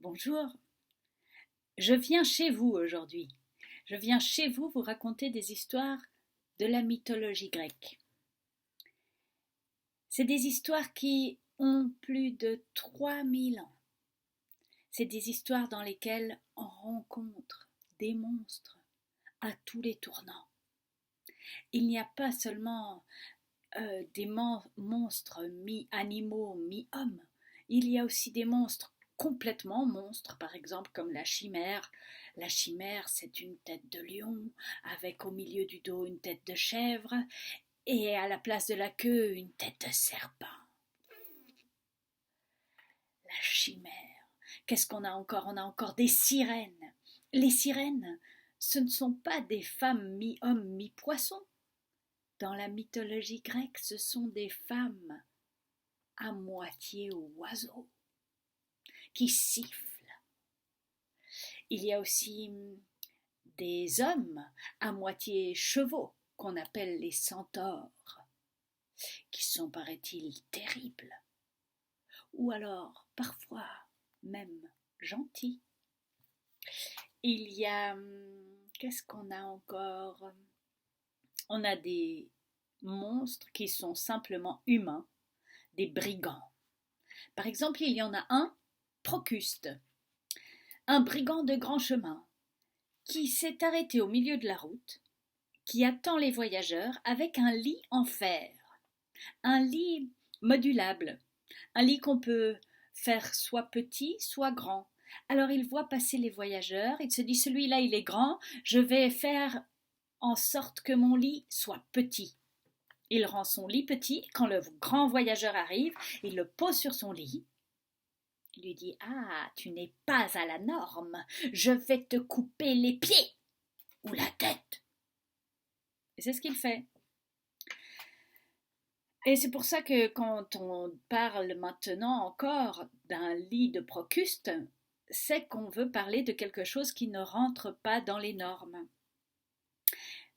Bonjour, je viens chez vous aujourd'hui. Je viens chez vous raconter des histoires de la mythologie grecque. C'est des histoires qui ont plus de 3000 ans. C'est des histoires dans lesquelles on rencontre des monstres à tous les tournants. Il n'y a pas seulement des monstres mi-animaux, mi-hommes. Il y a aussi des monstres complètement monstres, par exemple comme la chimère. La chimère, c'est une tête de lion avec au milieu du dos une tête de chèvre et à la place de la queue une tête de serpent. La chimère. Qu'est-ce qu'on a encore? On a encore des sirènes. Les sirènes, ce ne sont pas des femmes mi-homme, mi-poisson. Dans la mythologie grecque, ce sont des femmes à moitié oiseaux qui sifflent. Il y a aussi des hommes à moitié chevaux qu'on appelle les centaures, qui sont, paraît-il, terribles, ou alors parfois même gentils. Il y a, qu'est-ce qu'on a encore? On a des monstres qui sont simplement humains, des brigands. Par exemple, il y en a un, Procuste, un brigand de grand chemin, qui s'est arrêté au milieu de la route, qui attend les voyageurs avec un lit en fer, un lit modulable, un lit qu'on peut faire soit petit, soit grand. Alors il voit passer les voyageurs, il se dit celui-là il est grand, je vais faire en sorte que mon lit soit petit. Il rend son lit petit, quand le grand voyageur arrive, il le pose sur son lit. Il lui dit: Ah, tu n'es pas à la norme, je vais te couper les pieds ou la tête. Et c'est ce qu'il fait. Et c'est pour ça que quand on parle maintenant encore d'un lit de Procuste, c'est qu'on veut parler de quelque chose qui ne rentre pas dans les normes.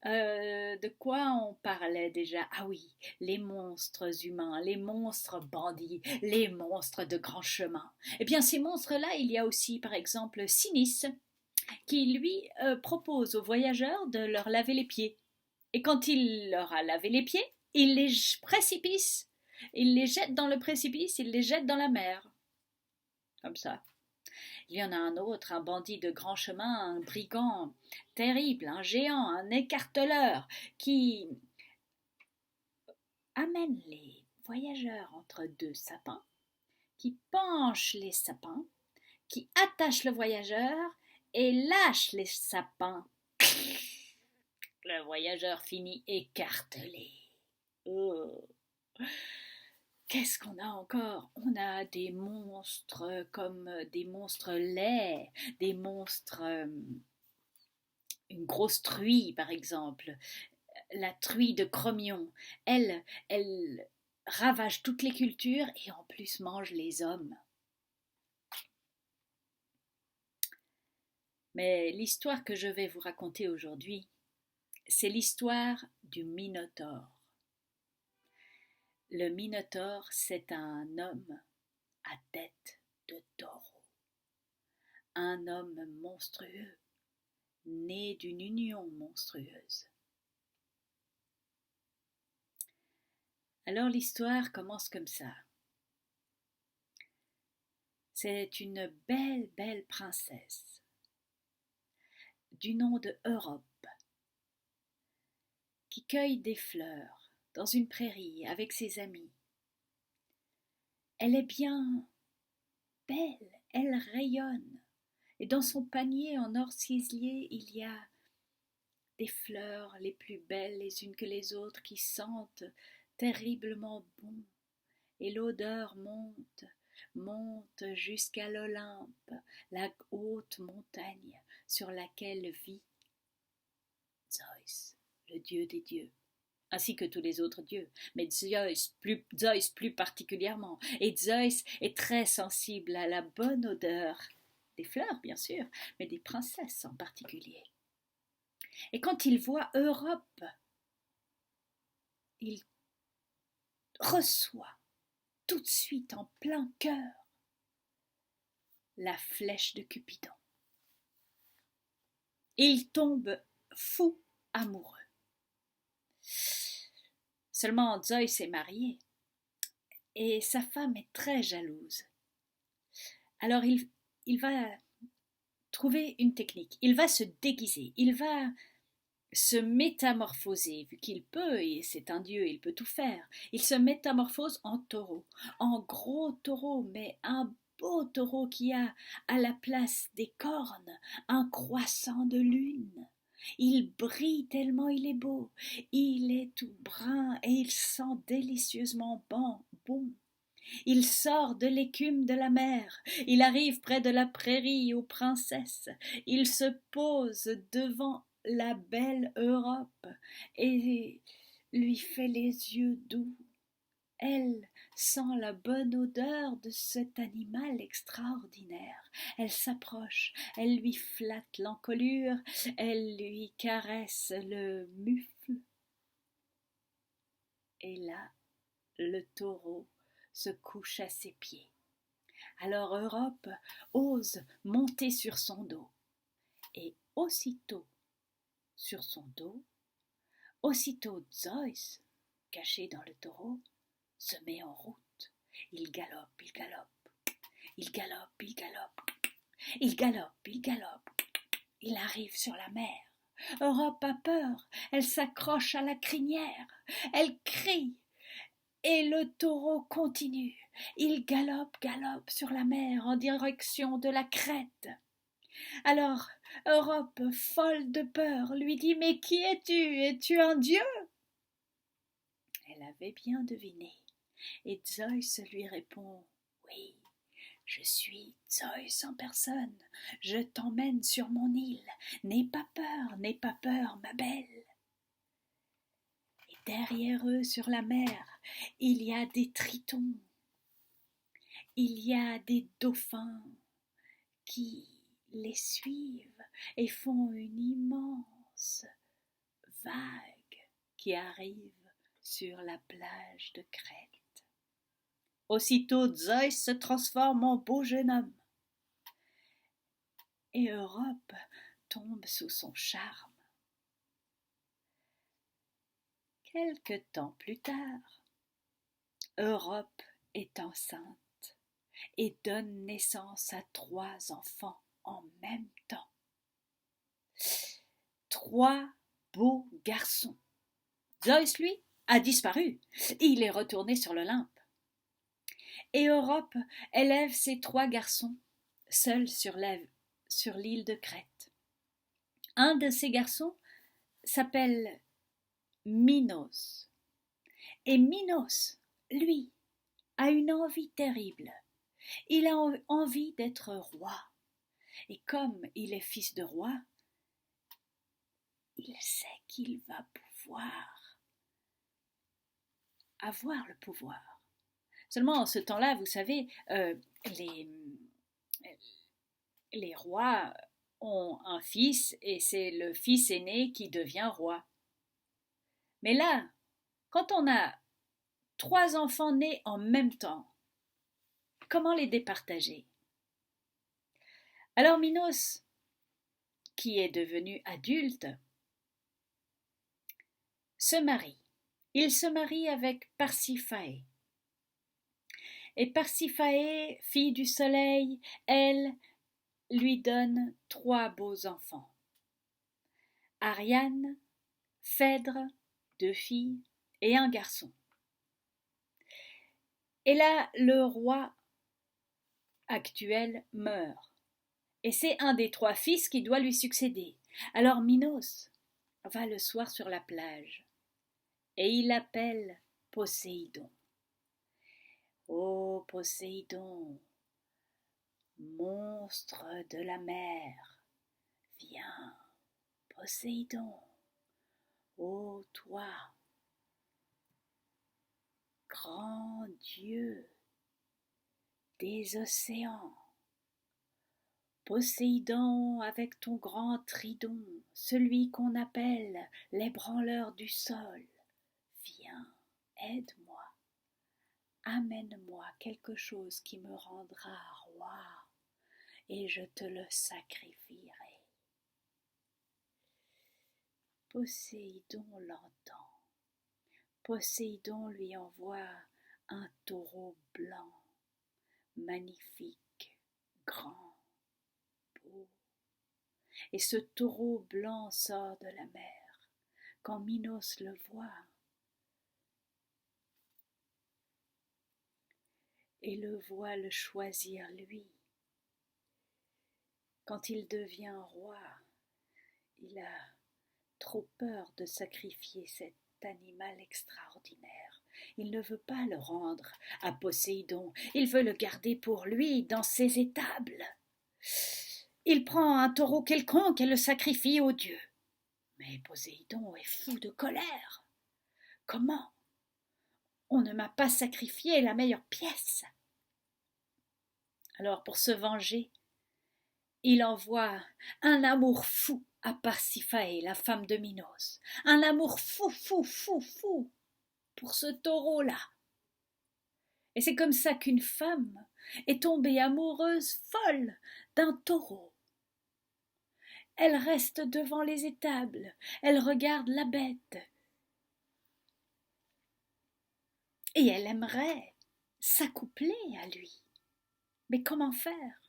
De quoi on parlait déjà? Ah oui, les monstres humains, les monstres bandits, les monstres de grand chemin. Eh bien, ces monstres-là, il y a aussi, par exemple, Sinis, qui lui propose aux voyageurs de leur laver les pieds. Et quand il leur a lavé les pieds, il les précipice, il les jette dans le précipice, il les jette dans la mer. Comme ça. Il y en a un autre, un bandit de grand chemin, un brigand terrible, un géant, un écarteleur, qui amène les voyageurs entre deux sapins, qui penche les sapins, qui attache le voyageur et lâche les sapins. Le voyageur finit écartelé. Oh. Qu'est-ce qu'on a encore? On a des monstres comme des monstres laids, des monstres... une grosse truie, par exemple. La truie de Cromion. Elle ravage toutes les cultures et en plus mange les hommes. Mais l'histoire que je vais vous raconter aujourd'hui, c'est l'histoire du Minotaure. Le Minotaure, c'est un homme à tête de taureau, un homme monstrueux, né d'une union monstrueuse. Alors l'histoire commence comme ça. C'est une belle, belle princesse du nom de Europe qui cueille des fleurs dans une prairie avec ses amis. Elle est bien belle, elle rayonne, et dans son panier en or ciselé, il y a des fleurs les plus belles les unes que les autres qui sentent terriblement bon, et l'odeur monte, monte jusqu'à l'Olympe, la haute montagne sur laquelle vit Zeus, le dieu des dieux, ainsi que tous les autres dieux, mais Zeus plus particulièrement. Et Zeus est très sensible à la bonne odeur des fleurs, bien sûr, mais des princesses en particulier. Et quand il voit Europe, il reçoit tout de suite en plein cœur la flèche de Cupidon. Il tombe fou amoureux. Seulement Zeus est marié et sa femme est très jalouse. Alors il va trouver une technique, il va se déguiser, il va se métamorphoser, vu qu'il peut, et c'est un dieu, il peut tout faire. Il se métamorphose en taureau, en gros taureau, mais un beau taureau qui a, à la place des cornes, un croissant de lune. Il brille tellement il est beau, il est tout brun et il sent délicieusement bon. Il sort de l'écume de la mer, il arrive près de la prairie aux princesses, il se pose devant la belle Europe et lui fait les yeux doux. Elle sent la bonne odeur de cet animal extraordinaire. Elle s'approche, elle lui flatte l'encolure, elle lui caresse le mufle. Et là, le taureau se couche à ses pieds. Alors Europe ose monter sur son dos. Et aussitôt sur son dos, aussitôt Zeus, caché dans le taureau, se met en route. Il galope, il galope, il galope, il galope, il galope, il galope. Il arrive sur la mer. Europe a peur, elle s'accroche à la crinière, elle crie. Et le taureau continue. Il galope, galope sur la mer en direction de la Crète. Alors, Europe, folle de peur, lui dit « Mais qui es-tu? Es-tu un dieu ?» Elle avait bien deviné, et Zeus lui répond « Oui, je suis Zeus en personne, je t'emmène sur mon île, n'aie pas peur, ma belle. » Derrière eux, sur la mer, il y a des tritons, il y a des dauphins qui les suivent et font une immense vague qui arrive sur la plage de Crète. Aussitôt Zeus se transforme en beau jeune homme et Europe tombe sous son charme. Quelque temps plus tard, Europe est enceinte et donne naissance à 3 enfants en même temps. 3 beaux garçons. Zeus, lui, a disparu. Il est retourné sur l'Olympe. Et Europe élève ses 3 garçons, seuls sur l'île de Crète. Un de ces garçons s'appelle Minos. Et Minos, lui, a une envie terrible. Il a envie d'être roi. Et comme il est fils de roi, il sait qu'il va pouvoir avoir le pouvoir. Seulement, en ce temps-là, vous savez, les rois ont un fils et c'est le fils aîné qui devient roi. Mais là, quand on a 3 enfants nés en même temps, comment les départager? Alors Minos, qui est devenu adulte, se marie. Il se marie avec Parsiphaë. Et Parsiphaë, fille du soleil, elle lui donne 3 beaux enfants. Ariane, Phèdre, 2 filles et un garçon. Et là, le roi actuel meurt. Et c'est un des 3 fils qui doit lui succéder. Alors Minos va le soir sur la plage et il appelle Poséidon. Ô Poséidon, monstre de la mer, viens, Poséidon, ô toi, grand Dieu des océans, Poséidon avec ton grand tridon, celui qu'on appelle l'ébranleur du sol, viens, aide-moi, amène-moi quelque chose qui me rendra roi. et je te le sacrifierai. Poséidon l'entend. Poséidon lui envoie un taureau blanc, magnifique, grand, beau. Et ce taureau blanc sort de la mer. Quand Minos le voit, et le voit le choisir lui, quand il devient roi, il a trop peur de sacrifier cet animal extraordinaire. Il ne veut pas le rendre à Poséidon, il veut le garder pour lui dans ses étables. Il prend un taureau quelconque et le sacrifie aux dieux. Mais Poséidon est fou de colère. Comment? On ne m'a pas sacrifié la meilleure pièce. Alors pour se venger, il envoie un amour fou à Parsiphaë, la femme de Minos. Un amour fou, fou, fou, fou pour ce taureau-là. Et c'est comme ça qu'une femme est tombée amoureuse, folle, d'un taureau. Elle reste devant les étables, elle regarde la bête. Et elle aimerait s'accoupler à lui. Mais comment faire?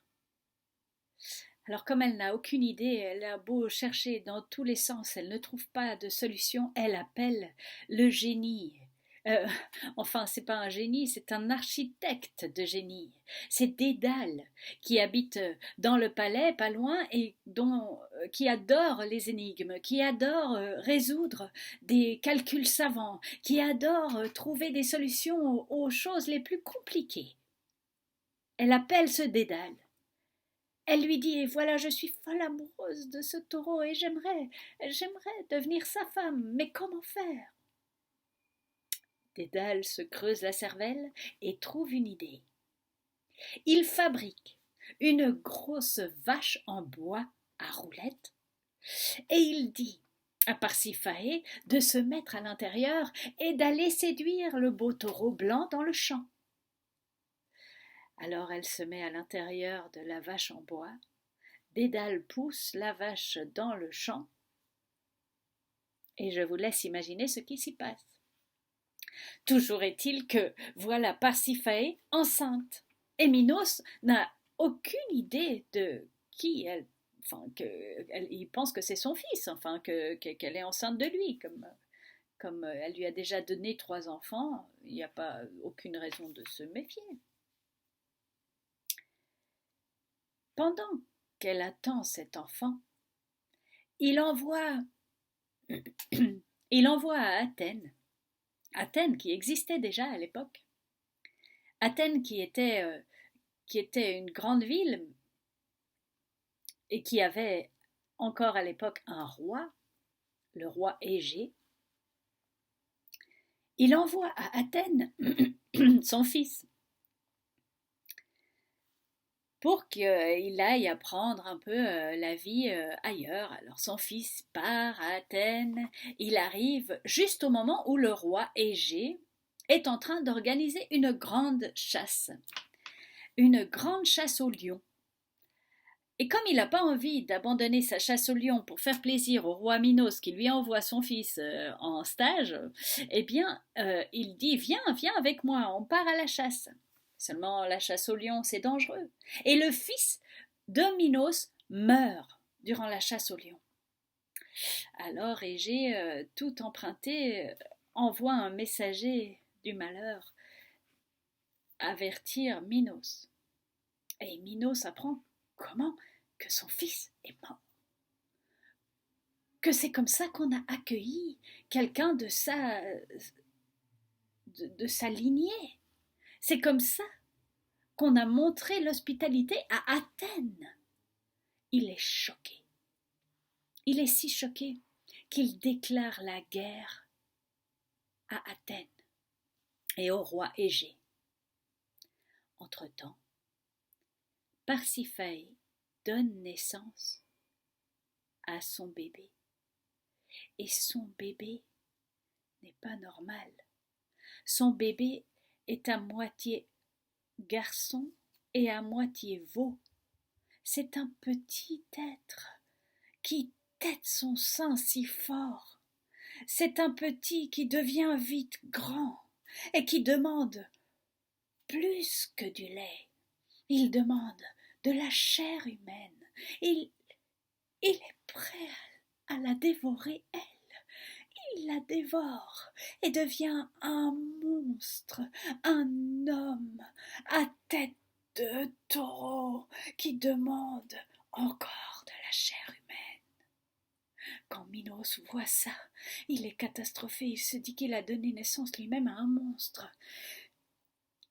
Alors comme elle n'a aucune idée, elle a beau chercher dans tous les sens, elle ne trouve pas de solution, elle appelle le génie. Enfin, c'est pas un génie, c'est un architecte de génie. C'est Dédale qui habite dans le palais, pas loin, et qui adore les énigmes, qui adore résoudre des calculs savants, qui adore trouver des solutions aux choses les plus compliquées. Elle appelle ce Dédale. Elle lui dit, voilà, je suis folle amoureuse de ce taureau et j'aimerais devenir sa femme, mais comment faire? Dédale se creuse la cervelle et trouve une idée. Il fabrique une grosse vache en bois à roulettes et il dit à Parsiphaë de se mettre à l'intérieur et d'aller séduire le beau taureau blanc dans le champ. Alors elle se met à l'intérieur de la vache en bois. Dédale pousse la vache dans le champ et je vous laisse imaginer ce qui s'y passe. Toujours est-il que voilà Parsiphaë enceinte et Minos n'a aucune idée de qui elle, il pense que c'est son fils, qu'elle est enceinte de lui, comme elle lui a déjà donné 3 enfants, il n'y a pas aucune raison de se méfier. Pendant qu'elle attend cet enfant, il envoie à Athènes qui existait déjà à l'époque, Athènes qui était une grande ville et qui avait encore à l'époque un roi, le roi Égée. Il envoie à Athènes son fils pour qu'il aille apprendre un peu la vie ailleurs. Alors son fils part à Athènes, il arrive juste au moment où le roi Égée est en train d'organiser une grande chasse aux lions. Et comme il n'a pas envie d'abandonner sa chasse aux lions pour faire plaisir au roi Minos qui lui envoie son fils en stage, eh bien, il dit « Viens avec moi, on part à la chasse ». Seulement, la chasse aux lions, c'est dangereux. Et le fils de Minos meurt durant la chasse aux lions. Alors Égée, tout emprunté, envoie un messager du malheur avertir Minos. Et Minos apprend comment que son fils est mort. Que c'est comme ça qu'on a accueilli quelqu'un de sa lignée. C'est comme ça qu'on a montré l'hospitalité à Athènes. Il est choqué. Il est si choqué qu'il déclare la guerre à Athènes et au roi Égée. Entre-temps, Parsiphaë donne naissance à son bébé. Et son bébé n'est pas normal. Son bébé est à moitié garçon et à moitié veau. c'est un petit être qui tette son sein si fort. C'est un petit qui devient vite grand et qui demande plus que du lait. Il demande de la chair humaine. Il est prêt à la dévorer, elle. Il la dévore et devient un monstre, un homme à tête de taureau qui demande encore de la chair humaine. Quand Minos voit ça, il est catastrophé, il se dit qu'il a donné naissance lui-même à un monstre.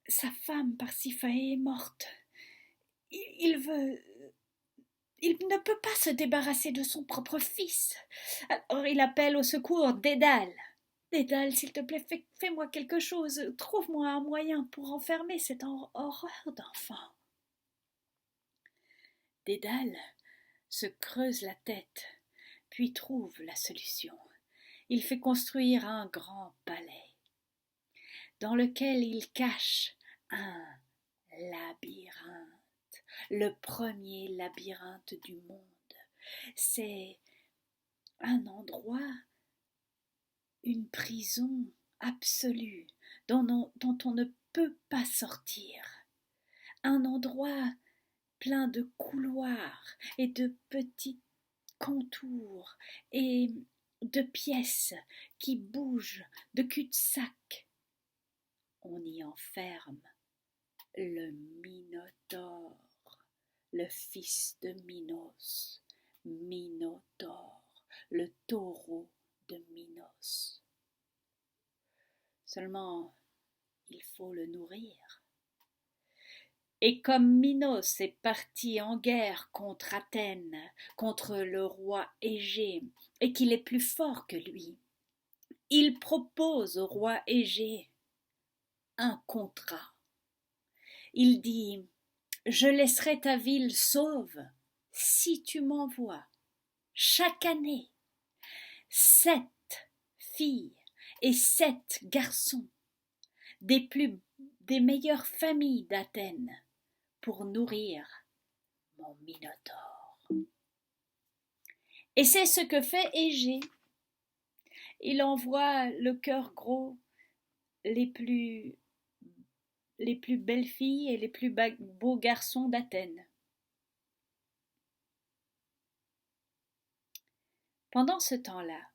Sa femme, Parsiphaë, est morte. Il ne peut pas se débarrasser de son propre fils. Alors il appelle au secours Dédale. Dédale, s'il te plaît, fais-moi quelque chose. Trouve-moi un moyen pour enfermer cette horreur d'enfant. Dédale se creuse la tête, puis trouve la solution. Il fait construire un grand palais, dans lequel il cache un labyrinthe, le premier labyrinthe du monde. C'est un endroit, une prison absolue dont on ne peut pas sortir. Un endroit plein de couloirs et de petits contours et de pièces qui bougent, de cul-de-sac. On y enferme le Minotaure, le fils de Minos, Minotaure, le taureau de Minos. Seulement, il faut le nourrir. Et comme Minos est parti en guerre contre Athènes, contre le roi Égée, et qu'il est plus fort que lui, il propose au roi Égée un contrat. Il dit « Je laisserai ta ville sauve si tu m'envoies chaque année 7 filles et 7 garçons des meilleures familles d'Athènes pour nourrir mon Minotaure. » Et c'est ce que fait Égée. Il envoie le cœur gros les plus belles filles et les plus beaux garçons d'Athènes. Pendant ce temps-là,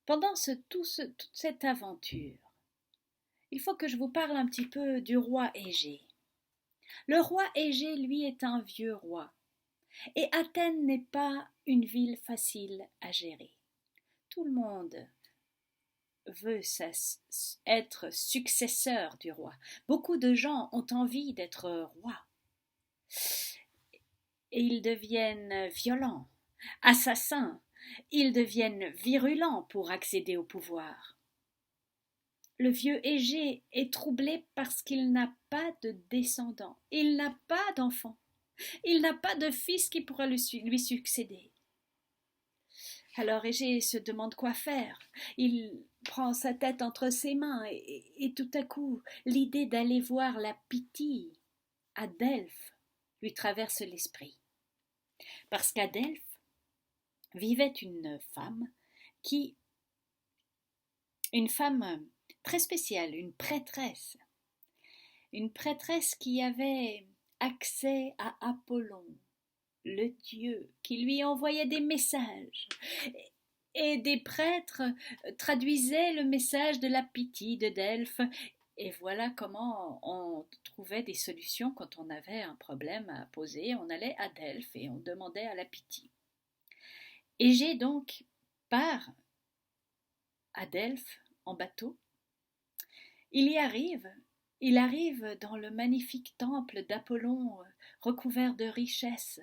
pendant toute cette aventure, il faut que je vous parle un petit peu du roi Égée. Le roi Égée, lui, est un vieux roi. Et Athènes n'est pas une ville facile à gérer. Tout le monde veut être successeur du roi. Beaucoup de gens ont envie d'être roi. Et ils deviennent violents, assassins, ils deviennent virulents pour accéder au pouvoir. Le vieux Égée est troublé parce qu'il n'a pas de descendants, il n'a pas d'enfants, il n'a pas de fils qui pourra lui succéder. Alors Égée se demande quoi faire. Il prend sa tête entre ses mains et tout à coup, l'idée d'aller voir la Pythie à Delphes lui traverse l'esprit. Parce qu'à Delphes vivait une femme très spéciale, une prêtresse qui avait accès à Apollon, le dieu, qui lui envoyait des messages. Et des prêtres traduisaient le message de la Pythie de Delphes. Et voilà comment on trouvait des solutions quand on avait un problème à poser. On allait à Delphes et on demandait à la Pythie. Égée donc part à Delphes en bateau. Il arrive dans le magnifique temple d'Apollon recouvert de richesses.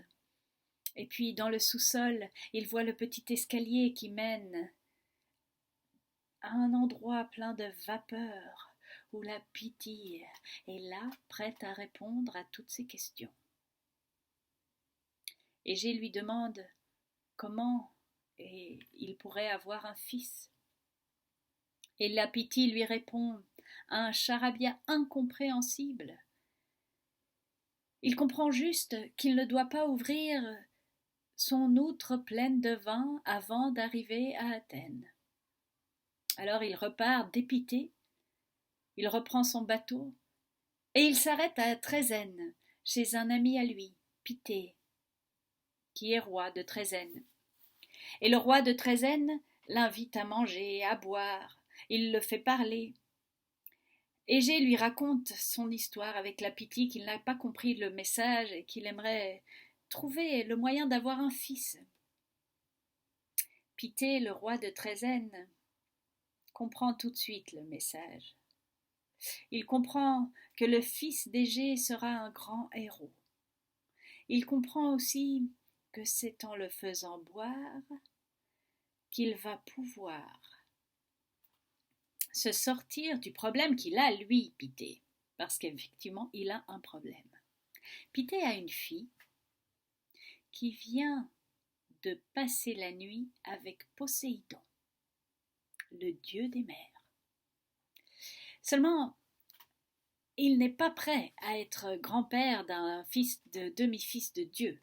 Et puis dans le sous-sol, il voit le petit escalier qui mène à un endroit plein de vapeur où la Pythie est là, prête à répondre à toutes ses questions. Égée lui demande comment il pourrait avoir un fils. Et la Pythie lui répond un charabia incompréhensible. Il comprend juste qu'il ne doit pas ouvrir son outre pleine de vin avant d'arriver à Athènes. Alors il repart dépité, il reprend son bateau, et il s'arrête à Trézène, chez un ami à lui, Pitthée, qui est roi de Trézène. Et le roi de Trézène l'invite à manger, à boire, il le fait parler. Égée lui raconte son histoire avec la Pythie, qu'il n'a pas compris le message et qu'il aimerait trouver le moyen d'avoir un fils. Pitthée, le roi de Trézène, comprend tout de suite le message. Il comprend que le fils d'Égée sera un grand héros. Il comprend aussi que c'est en le faisant boire qu'il va pouvoir se sortir du problème qu'il a, lui, Pitthée, parce qu'effectivement, il a un problème. Pitthée a une fille qui vient de passer la nuit avec Poséidon, le dieu des mers. Seulement, il n'est pas prêt à être grand-père d'un fils de demi-fils de Dieu.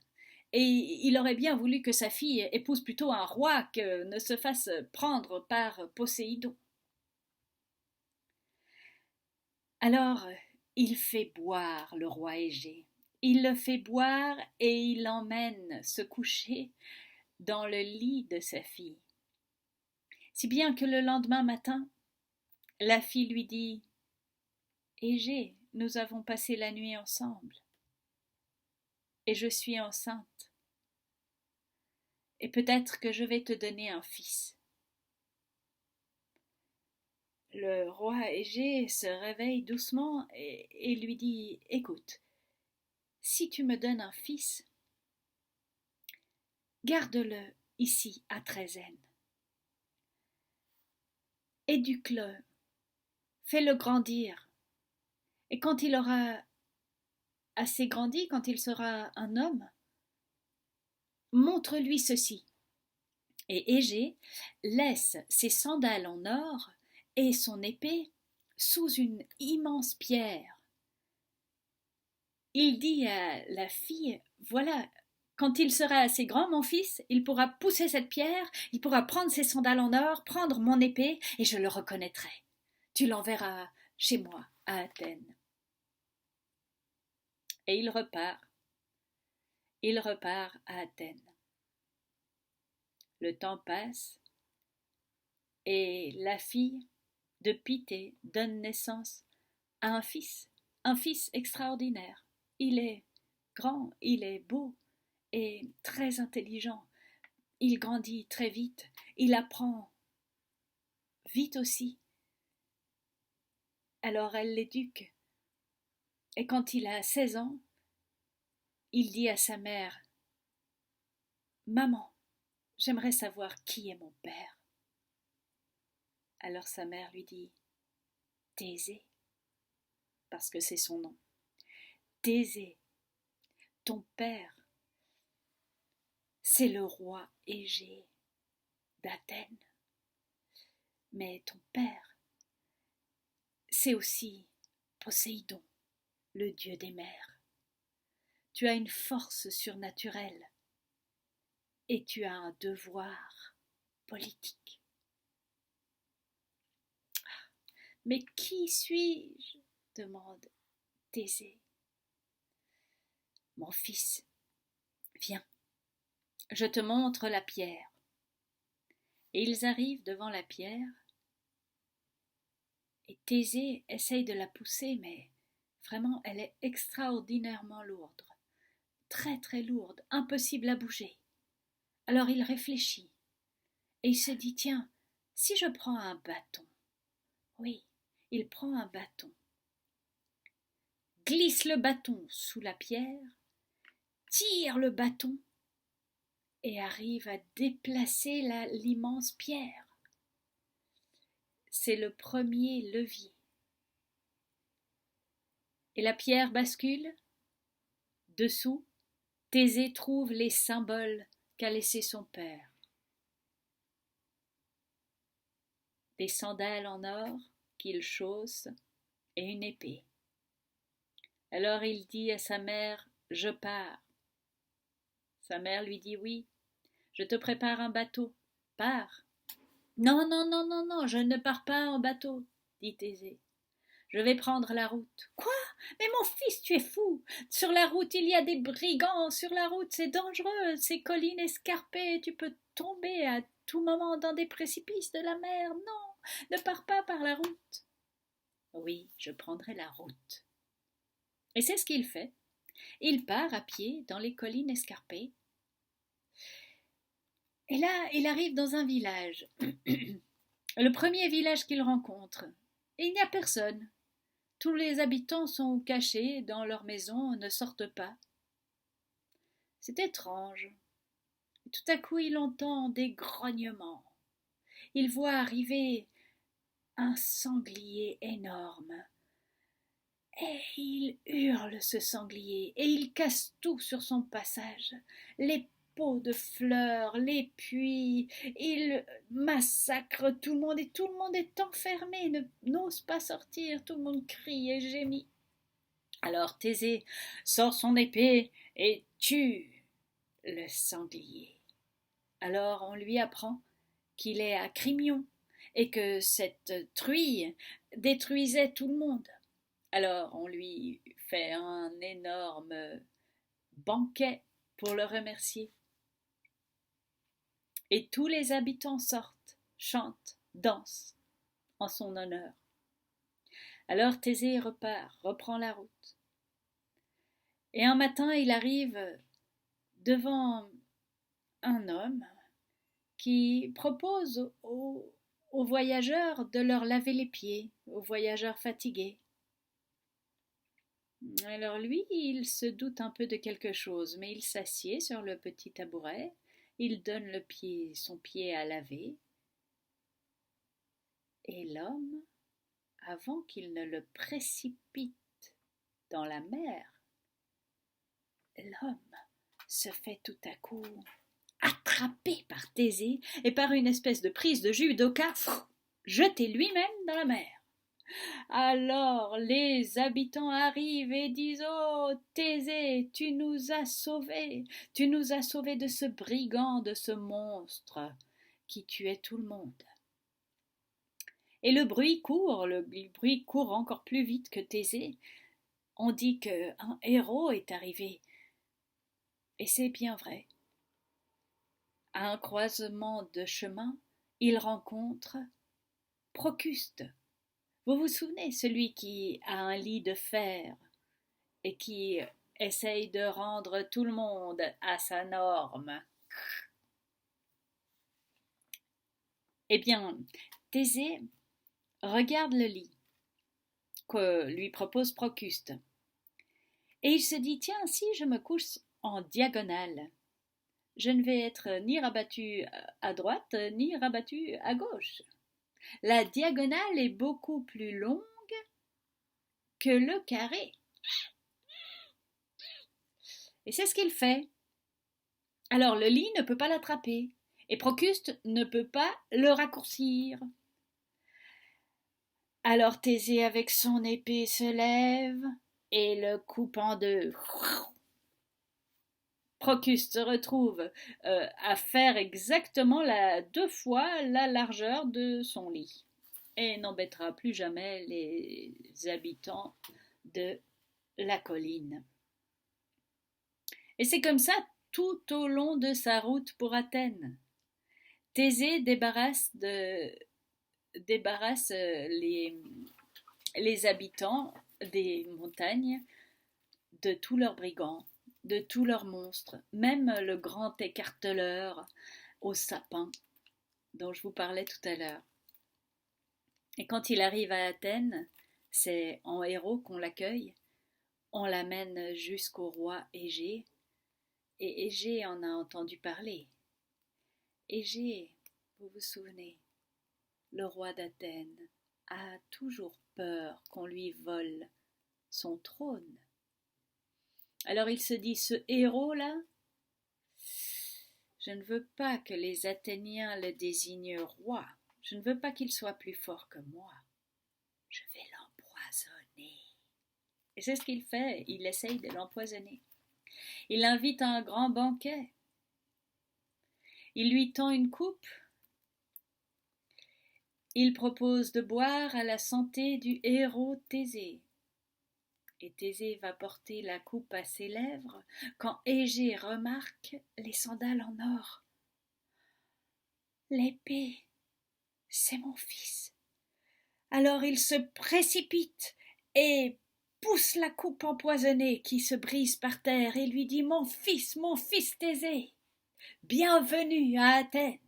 Et il aurait bien voulu que sa fille épouse plutôt un roi que ne se fasse prendre par Poséidon. Alors, il fait boire le roi Égée. Il le fait boire et il l'emmène se coucher dans le lit de sa fille. Si bien que le lendemain matin, la fille lui dit « Égée, nous avons passé la nuit ensemble, et je suis enceinte, et peut-être que je vais te donner un fils. » Le roi Égée se réveille doucement et lui dit « Écoute, si tu me donnes un fils, garde-le ici à Trézène. Éduque-le, fais-le grandir, et quand il aura assez grandi, quand il sera un homme, montre-lui ceci. » Et Égée laisse ses sandales en or et son épée sous une immense pierre. Il dit à la fille, voilà, quand il sera assez grand, mon fils, il pourra pousser cette pierre, il pourra prendre ses sandales en or, prendre mon épée, et je le reconnaîtrai. Tu l'enverras chez moi, à Athènes. Et il repart à Athènes. Le temps passe, et la fille de Pitthée donne naissance à un fils extraordinaire. Il est grand, il est beau et très intelligent. Il grandit très vite, il apprend vite aussi. Alors elle l'éduque. Et quand il a 16 ans, il dit à sa mère « Maman, j'aimerais savoir qui est mon père. » Alors sa mère lui dit « Thésée » parce que c'est son nom. « Thésée, ton père, c'est le roi Égée d'Athènes. Mais ton père, c'est aussi Poséidon, le dieu des mers. Tu as une force surnaturelle et tu as un devoir politique. » « Mais qui suis-je » demande Thésée. « Mon fils, viens, je te montre la pierre. » Et ils arrivent devant la pierre, et Thésée essaye de la pousser, mais vraiment elle est extraordinairement lourde, très très lourde, impossible à bouger. Alors il réfléchit, et il se dit, tiens, si je prends un bâton. Oui, il prend un bâton, glisse le bâton sous la pierre, tire le bâton et arrive à déplacer l'immense pierre. C'est le premier levier. Et la pierre bascule. Dessous, Thésée trouve les symboles qu'a laissés son père. Des sandales en or qu'il chausse et une épée. Alors il dit à sa mère, je pars. Sa mère lui dit, oui, je te prépare un bateau, pars. Non, non, non, non, non, je ne pars pas en bateau, dit Thésée. Je vais prendre la route. Quoi? Mais mon fils, tu es fou. Sur la route, il y a des brigands. Sur la route, c'est dangereux. Ces collines escarpées, tu peux tomber à tout moment dans des précipices de la mer. Non, ne pars pas par la route. Oui, je prendrai la route. Et c'est ce qu'il fait. Il part à pied dans les collines escarpées. Et là, il arrive dans un village. Le premier village qu'il rencontre. Et il n'y a personne. Tous les habitants sont cachés dans leurs maisons, ne sortent pas. C'est étrange. Et tout à coup, il entend des grognements. Il voit arriver un sanglier énorme. Et il hurle, ce sanglier, et il casse tout sur son passage. Les pots de fleurs, les puits, il massacre tout le monde, et tout le monde est enfermé, n'ose pas sortir, tout le monde crie et gémit. Alors Thésée sort son épée et tue le sanglier. Alors on lui apprend qu'il est à Crimion et que cette truie détruisait tout le monde. Alors on lui fait un énorme banquet pour le remercier. Et tous les habitants sortent, chantent, dansent en son honneur. Alors Thésée repart, reprend la route. Et un matin, il arrive devant un homme qui propose aux voyageurs de leur laver les pieds, aux voyageurs fatigués. Alors lui, il se doute un peu de quelque chose, mais il s'assied sur le petit tabouret, il donne son pied à laver, et l'homme, avant qu'il ne le précipite dans la mer, l'homme se fait tout à coup attrapé par Thésée et par une espèce de prise de judoka, jeté lui-même dans la mer. Alors les habitants arrivent et disent: Oh Thésée, tu nous as sauvés de ce brigand, de ce monstre qui tuait tout le monde. Et le bruit court encore plus vite que Thésée. On dit qu'un héros est arrivé. Et c'est bien vrai. À un croisement de chemin, il rencontre Procuste. Vous vous souvenez, celui qui a un lit de fer et qui essaye de rendre tout le monde à sa norme. Eh bien, Thésée regarde le lit que lui propose Procuste. Et il se dit: tiens, si je me couche en diagonale, je ne vais être ni rabattu à droite, ni rabattu à gauche. La diagonale est beaucoup plus longue que le carré. Et c'est ce qu'il fait. Alors le lit ne peut pas l'attraper, et Procuste ne peut pas le raccourcir. Alors Thésée avec son épée se lève et le coupe en deux. Procuste se retrouve à faire exactement 2 fois la largeur de son lit et n'embêtera plus jamais les habitants de la colline. Et c'est comme ça tout au long de sa route pour Athènes. Thésée débarrasse les habitants des montagnes de tous leurs brigands, de tous leurs monstres, même le grand écarteleur aux sapins dont je vous parlais tout à l'heure. Et quand il arrive à Athènes, c'est en héros qu'on l'accueille. On l'amène jusqu'au roi Égée, et Égée en a entendu parler. Égée, vous vous souvenez, le roi d'Athènes a toujours peur qu'on lui vole son trône. Alors il se dit: ce héros-là, je ne veux pas que les Athéniens le désignent roi. Je ne veux pas qu'il soit plus fort que moi. Je vais l'empoisonner. Et c'est ce qu'il fait, il essaye de l'empoisonner. Il l'invite à un grand banquet. Il lui tend une coupe. Il propose de boire à la santé du héros Thésée. Et Thésée va porter la coupe à ses lèvres quand Égée remarque les sandales en or. L'épée, c'est mon fils. Alors il se précipite et pousse la coupe empoisonnée qui se brise par terre et lui dit mon fils Thésée, bienvenue à Athènes.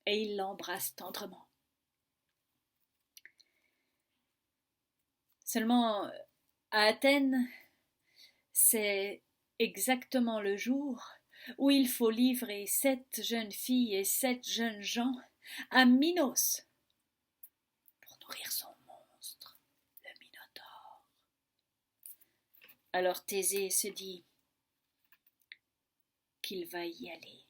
Et il l'embrasse tendrement. Seulement, à Athènes, c'est exactement le jour où il faut livrer 7 jeunes filles et 7 jeunes gens à Minos pour nourrir son monstre, le Minotaure. Alors Thésée se dit qu'il va y aller,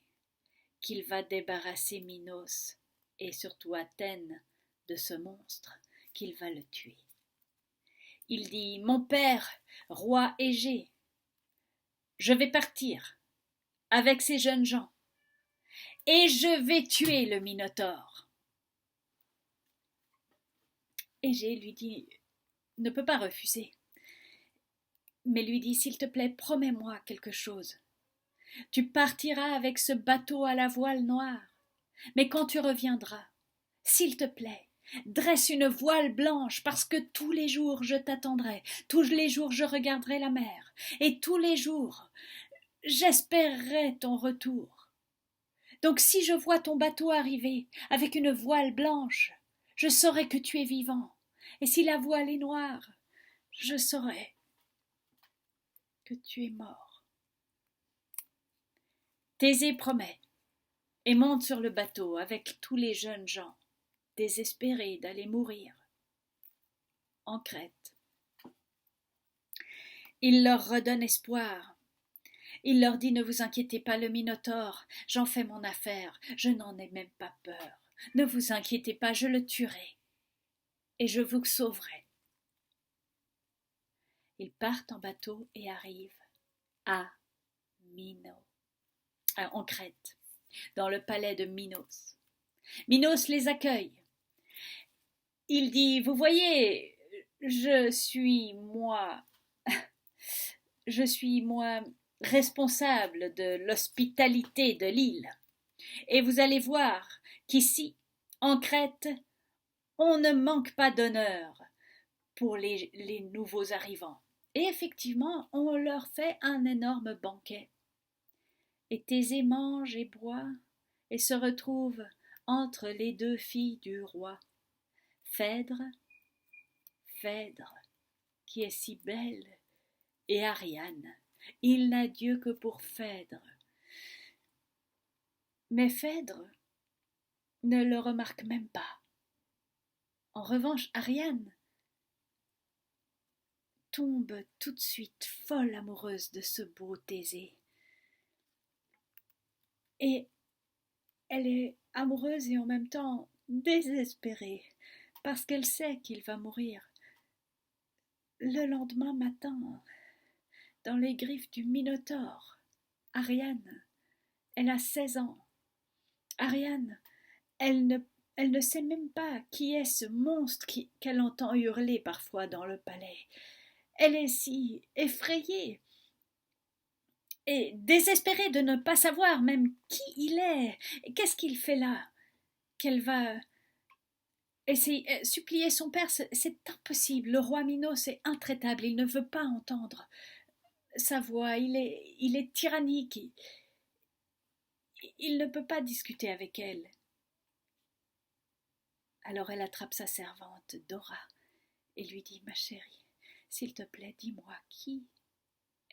qu'il va débarrasser Minos et surtout Athènes de ce monstre, qu'il va le tuer. Il dit « Mon père, roi Égée, je vais partir avec ces jeunes gens et je vais tuer le Minotaure. » Égée lui dit « Ne peut pas refuser, mais lui dit « S'il te plaît, promets-moi quelque chose. Tu partiras avec ce bateau à la voile noire, mais quand tu reviendras, s'il te plaît, dresse une voile blanche parce que tous les jours je t'attendrai, tous les jours je regarderai la mer, et tous les jours j'espérerai ton retour. Donc si je vois ton bateau arriver avec une voile blanche, je saurai que tu es vivant, et si la voile est noire, je saurai que tu es mort. » Thésée promet et monte sur le bateau avec tous les jeunes gens, désespérés d'aller mourir en Crète. Il leur redonne espoir. Il leur dit « Ne vous inquiétez pas, le Minotaure, j'en fais mon affaire, je n'en ai même pas peur. Ne vous inquiétez pas, je le tuerai et je vous sauverai. » Ils partent en bateau et arrivent à en Crète, dans le palais de Minos. Minos les accueille. Il dit « Vous voyez, je suis moi responsable de l'hospitalité de l'île. Et vous allez voir qu'ici, en Crète, on ne manque pas d'honneur pour les nouveaux arrivants. » Et effectivement, on leur fait un énorme banquet. Et Thésée mange et boit et se retrouve entre les 2 filles du roi, Phèdre, qui est si belle, et Ariane. Il n'a Dieu que pour Phèdre. Mais Phèdre ne le remarque même pas. En revanche, Ariane tombe tout de suite folle amoureuse de ce beau Thésée. Et elle est amoureuse et en même temps désespérée, parce qu'elle sait qu'il va mourir le lendemain matin, dans les griffes du Minotaure. Ariane, elle a 16 ans. Ariane, elle ne sait même pas qui est ce monstre qu'elle entend hurler parfois dans le palais. Elle est si effrayée et désespérée de ne pas savoir même qui il est, et qu'est-ce qu'il fait là, qu'elle va supplier son père. C'est impossible, le roi Minos est intraitable, il ne veut pas entendre sa voix, il est tyrannique, il ne peut pas discuter avec elle. Alors elle attrape sa servante Dora et lui dit « Ma chérie, s'il te plaît, dis-moi qui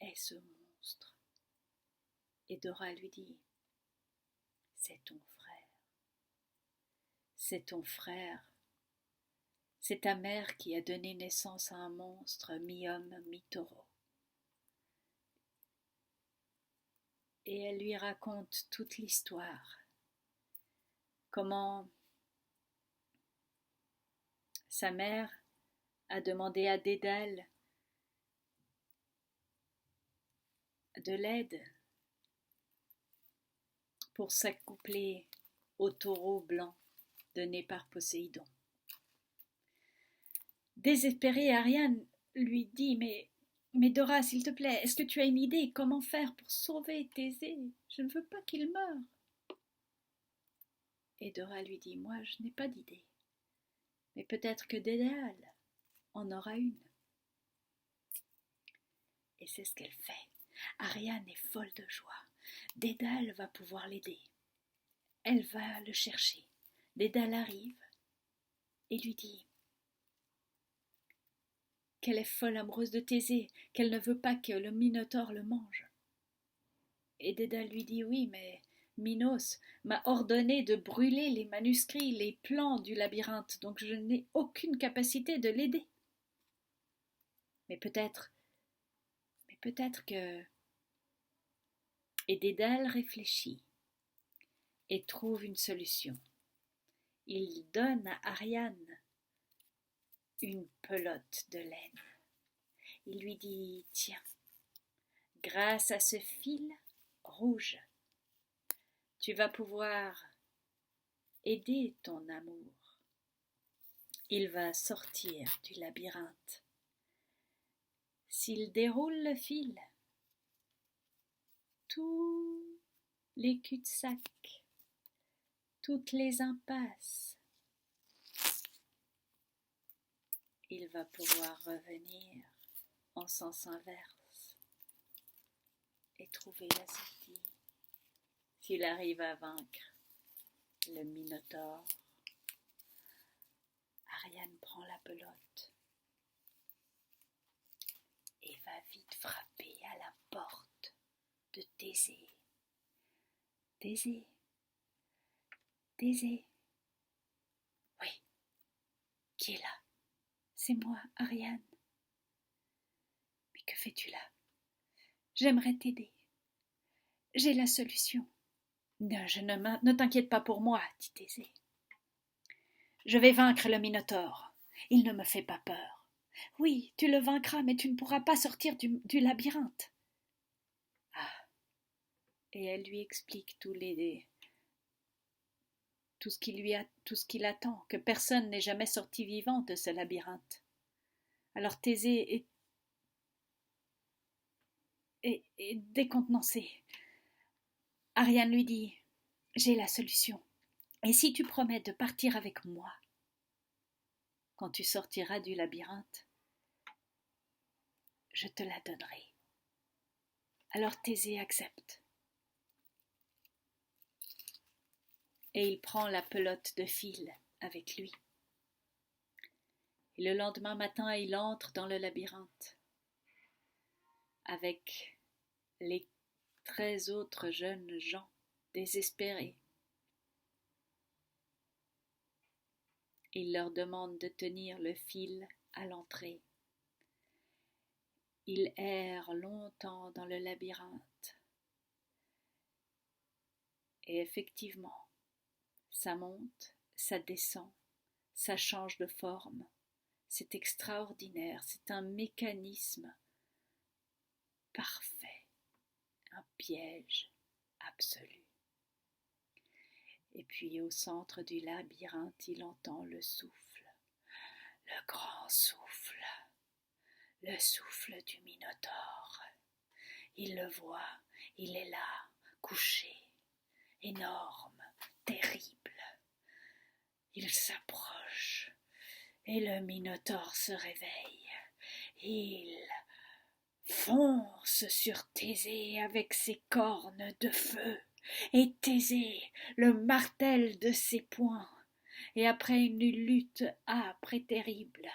est ce monstre ?» Et Dora lui dit « C'est ton frère. C'est ton frère. C'est ta mère qui a donné naissance à un monstre mi-homme, mi-taureau. » Et elle lui raconte toute l'histoire. Comment sa mère a demandé à Dédale de l'aide pour s'accoupler au taureau blanc donné par Poséidon. Désespérée, Ariane lui dit mais Dora, s'il te plaît, est-ce que tu as une idée? Comment faire pour sauver Thésée? Je ne veux pas qu'il meure. Et Dora lui dit, moi je n'ai pas d'idée, mais peut-être que Dédale en aura une. Et c'est ce qu'elle fait. Ariane est folle de joie. Dédale va pouvoir l'aider. Elle va le chercher. Dédale arrive et lui dit qu'elle est folle amoureuse de Thésée, qu'elle ne veut pas que le Minotaure le mange. Et Dédale lui dit oui, mais Minos m'a ordonné de brûler les manuscrits, les plans du labyrinthe, donc je n'ai aucune capacité de l'aider. Mais peut-être que... Et Dédale réfléchit et trouve une solution. Il donne à Ariane une pelote de laine. Il lui dit, tiens, grâce à ce fil rouge, tu vas pouvoir aider ton amour. Il va sortir du labyrinthe. S'il déroule le fil, tous les cul-de-sac, toutes les impasses, il va pouvoir revenir en sens inverse et trouver la sortie. S'il arrive à vaincre le Minotaure, Ariane prend la pelote et va vite frapper à la porte de Thésée. Thésée, Thésée. Oui, qui est là? C'est moi, Ariane. Mais que fais-tu là? J'aimerais t'aider. J'ai la solution. Ne t'inquiète pas pour moi, dit Thésée. Je vais vaincre le Minotaure. Il ne me fait pas peur. Oui, tu le vaincras, mais tu ne pourras pas sortir du labyrinthe. Ah. Et elle lui explique tout ce qui l'attend, que personne n'est jamais sorti vivant de ce labyrinthe. Alors Thésée est décontenancé. Ariane lui dit, j'ai la solution. Et si tu promets de partir avec moi, quand tu sortiras du labyrinthe, je te la donnerai. Alors Thésée accepte. Et il prend la pelote de fil avec lui. Et le lendemain matin, il entre dans le labyrinthe avec les 13 autres jeunes gens désespérés. Il leur demande de tenir le fil à l'entrée. Il erre longtemps dans le labyrinthe. Et effectivement, ça monte, ça descend, ça change de forme. C'est extraordinaire, c'est un mécanisme parfait, un piège absolu. Et puis au centre du labyrinthe, il entend le souffle, le grand souffle, le souffle du Minotaure. Il le voit, il est là, couché, énorme, terrible. Il s'approche et le Minotaure se réveille. Il fonce sur Thésée avec ses cornes de feu et Thésée le martèle de ses poings. Et après une lutte âpre et terrible,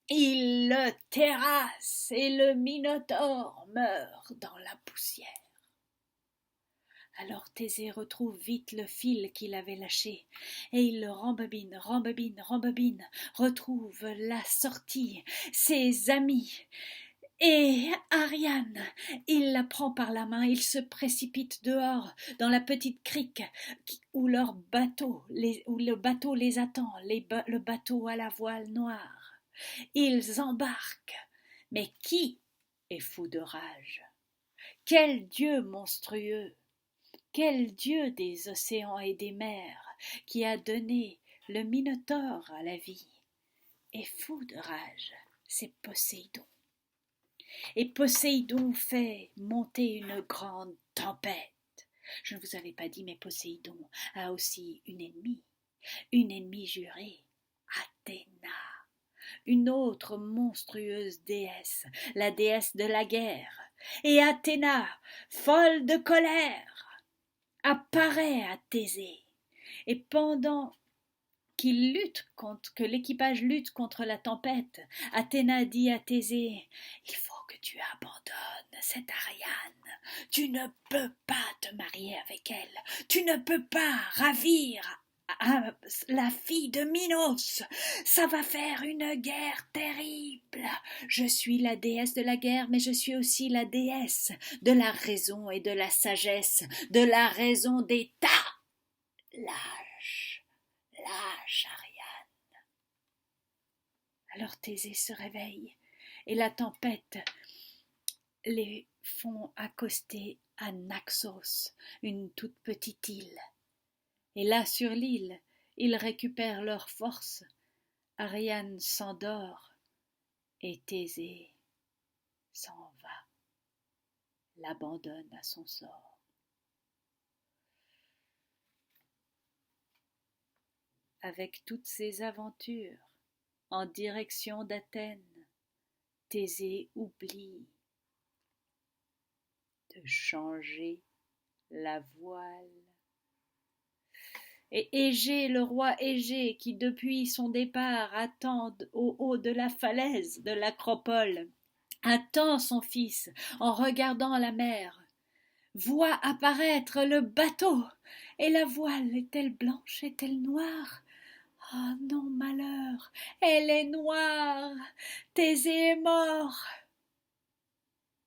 il le terrasse et le Minotaure meurt dans la poussière. Alors Thésée retrouve vite le fil qu'il avait lâché, et il le rembobine, retrouve la sortie, ses amis, et Ariane. Il la prend par la main, il se précipite dehors, dans la petite crique, où le bateau les attend, le bateau à la voile noire. Ils embarquent, mais qui est fou de rage? Quel Dieu monstrueux! Quel Dieu des océans et des mers qui a donné le Minotaure à la vie! Et fou de rage, c'est Poséidon. Et Poséidon fait monter une grande tempête. Je ne vous avais pas dit, mais Poséidon a aussi une ennemie jurée, Athéna, une autre monstrueuse déesse, la déesse de la guerre. Et Athéna, folle de colère, apparaît à Thésée. Et pendant que l'équipage lutte contre la tempête, Athéna dit à Thésée: il faut que tu abandonnes cette Ariane. Tu ne peux pas te marier avec elle. Tu ne peux pas ravir la fille de Minos. Ça va faire une guerre terrible. Je suis la déesse de la guerre, mais je suis aussi la déesse de la raison et de la sagesse, de la raison d'État. Lâche, Ariane. Alors Thésée se réveille, et la tempête les font accoster à Naxos, une toute petite île. Et là, sur l'île, ils récupèrent leurs forces. Ariane s'endort, et Thésée s'en va, l'abandonne à son sort. Avec toutes ces aventures, en direction d'Athènes, Thésée oublie de changer la voile. Et Égée, le roi Égée, qui depuis son départ attend au haut de la falaise de l'Acropole, attend son fils en regardant la mer, voit apparaître le bateau, et la voile est-elle blanche, est-elle noire? Oh non, malheur, elle est noire, Thésée est mort.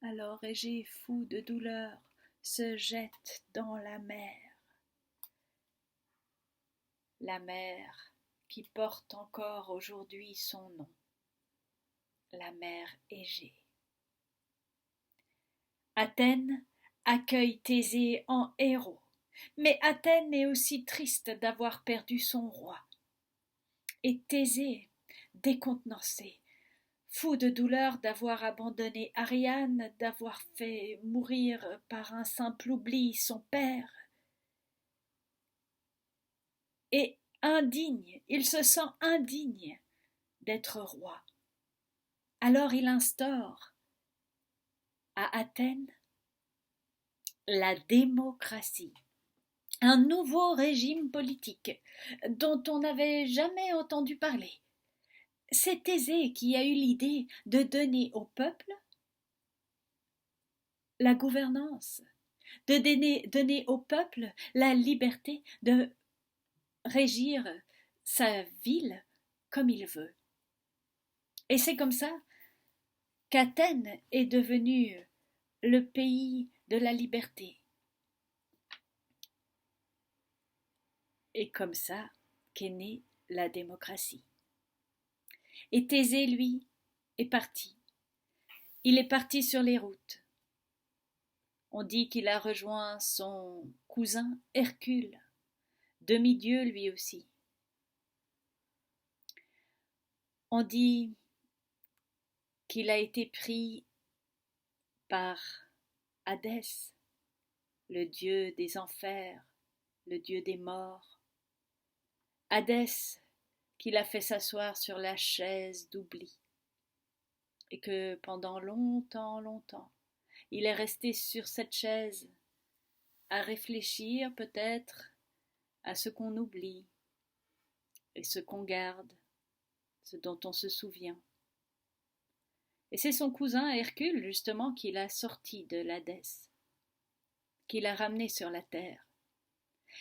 Alors Égée, fou de douleur, se jette dans la mer qui porte encore aujourd'hui son nom, la mer Égée. Athènes accueille Thésée en héros, mais Athènes est aussi triste d'avoir perdu son roi. Et Thésée, décontenancé, fou de douleur d'avoir abandonné Ariane, d'avoir fait mourir par un simple oubli son père, et indigne, il se sent indigne d'être roi. Alors il instaure à Athènes la démocratie, un nouveau régime politique dont on n'avait jamais entendu parler. C'est Thésée qui a eu l'idée de donner au peuple la gouvernance, de donner au peuple la liberté de régir sa ville comme il veut. Et c'est comme ça qu'Athènes est devenue le pays de la liberté. Et comme ça qu'est née la démocratie. Et Thésée, lui, est parti. Il est parti sur les routes. On dit qu'il a rejoint son cousin Hercule, demi-dieu lui aussi. On dit qu'il a été pris par Hadès, le dieu des enfers, le dieu des morts. Hadès qui l'a fait s'asseoir sur la chaise d'oubli, et que pendant longtemps, il est resté sur cette chaise à réfléchir peut-être à ce qu'on oublie et ce qu'on garde, ce dont on se souvient. Et c'est son cousin Hercule justement qui l'a sorti de l'Hadès, qui l'a ramené sur la terre.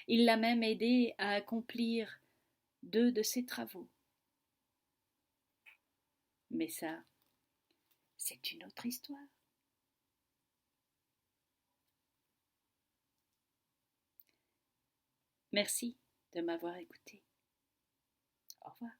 Il l'a même aidé à accomplir 2 de ses travaux. Mais ça, c'est une autre histoire. Merci de m'avoir écouté. Au revoir.